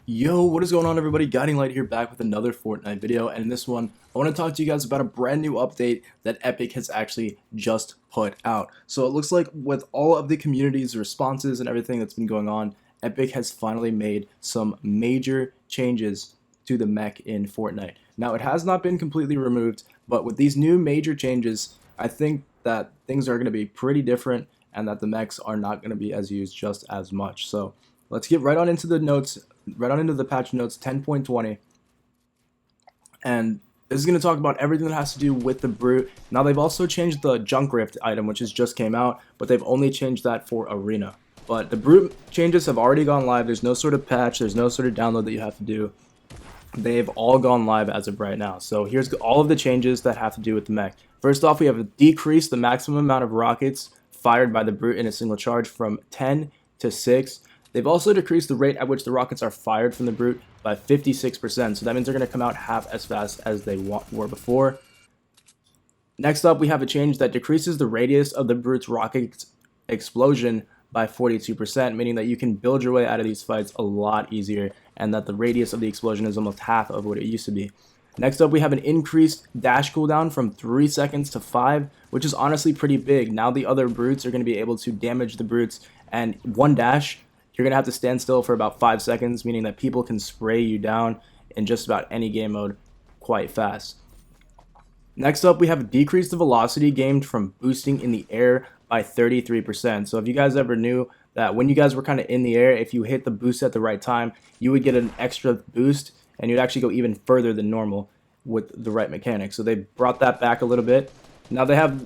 Yo, what is going on everybody? GuidingLight here, back with another Fortnite video, and in this one, I want to talk to you guys about a brand new update that Epic has actually just put out. So it looks like with all of the community's responses and everything that's been going on, Epic has finally made some major changes to the mech in Fortnite. Now, it has not been completely removed, but with these new major changes, I think that things are going to be pretty different and that the mechs are not going to be as used just as much. So let's get right on into the notes, right on into the patch notes 10.20, and this is going to talk about everything that has to do with the brute. Now, they've also changed the junk rift item, which has just came out, but they've only changed that for arena. But the brute changes have already gone live. There's no sort of patch, there's no sort of download that you have to do. They've all gone live as of right now. So here's all of the changes that have to do with the mech. First off, we have decreased the maximum amount of rockets fired by the brute in a single charge from 10 to 6. They've also decreased the rate at which the rockets are fired from the brute by 56%, so that means they're going to come out half as fast as they were before. Next up, we have a change that decreases the radius of the brute's rocket explosion by 42%, meaning that you can build your way out of these fights a lot easier, and that the radius of the explosion is almost half of what it used to be. Next up, we have an increased dash cooldown from 3 seconds to 5, which is honestly pretty big. Now the other brutes are going to be able to damage the brutes, and one dash, you're going to have to stand still for about 5 seconds, meaning that people can spray you down in just about any game mode quite fast. Next up, we have decreased the velocity gained from boosting in the air by 33%. So if you guys ever knew that when you guys were kind of in the air, if you hit the boost at the right time, you would get an extra boost, and you'd actually go even further than normal with the right mechanic. So they brought that back a little bit. Now they have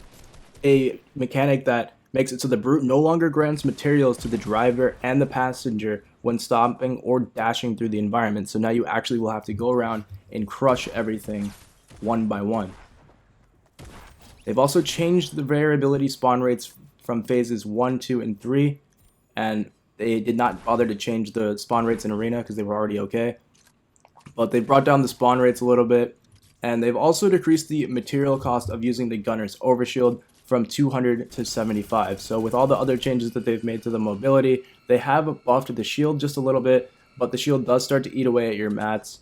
a mechanic that makes it so the brute no longer grants materials to the driver and the passenger when stomping or dashing through the environment. So now you actually will have to go around and crush everything one by one. They've also changed the variability spawn rates from phases 1, 2, and 3, and they did not bother to change the spawn rates in arena because they were already okay. But they brought down the spawn rates a little bit, and they've also decreased the material cost of using the gunner's overshield from 200 to 75. So with all the other changes that they've made to the mobility, they have buffed the shield just a little bit, but the shield does start to eat away at your mats,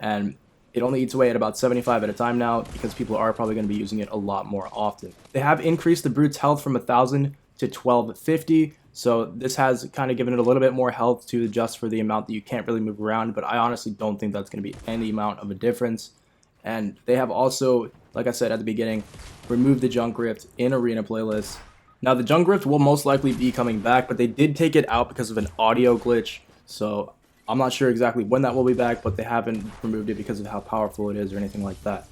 and it only eats away at about 75 at a time now because people are probably going to be using it a lot more often. They have increased the brute's health from 1,000 to 1,250, so this has kind of given it a little bit more health to adjust for the amount that you can't really move around, but I honestly don't think that's going to be any amount of a difference. And they have also, like I said at the beginning, removed the junk rift in arena playlists. Now the junk rift will most likely be coming back, but they did take it out because of an audio glitch, so I'm not sure exactly when that will be back, but they haven't removed it because of how powerful it is or anything like that.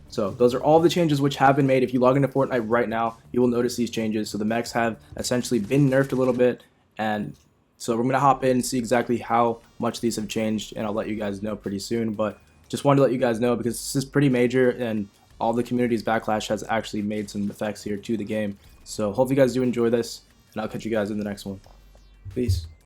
So those are all the changes which have been made. If you log into Fortnite right now, you will notice these changes. So the mechs have essentially been nerfed a little bit, and so we're going to hop in and see exactly how much these have changed, and I'll let you guys know pretty soon. But just wanted to let you guys know because this is pretty major, and all the community's backlash has actually made some effects here to the game. So hope you guys do enjoy this, and I'll catch you guys in the next one. Peace.